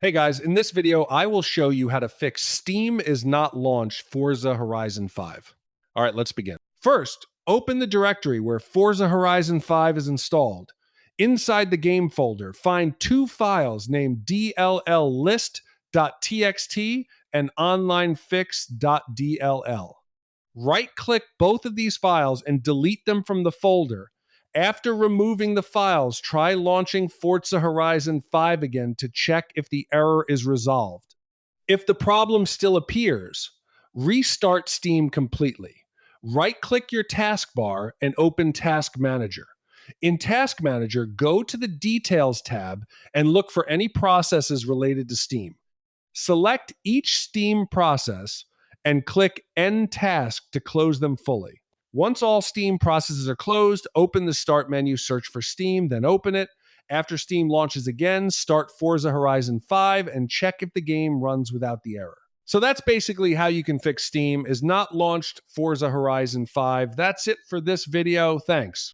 Hey guys, in this video, I will show you how to fix Steam is not launched Forza Horizon 5. All right, let's begin. First, open the directory where Forza Horizon 5 is installed. Inside the game folder, find two files named dlllist.txt and onlinefix.dll. Right-click both of these files and delete them from the folder. After removing the files, try launching Forza Horizon 5 again to check if the error is resolved. If the problem still appears, restart Steam completely. Right-click your taskbar and open Task Manager. In Task Manager, go to the Details tab and look for any processes related to Steam. Select each Steam process and click End Task to close them fully. Once all Steam processes are closed, open the Start menu, search for Steam, then open it. After Steam launches again, start Forza Horizon 5 and check if the game runs without the error. So that's basically how you can fix Steam is not launched Forza Horizon 5. That's it for this video. Thanks.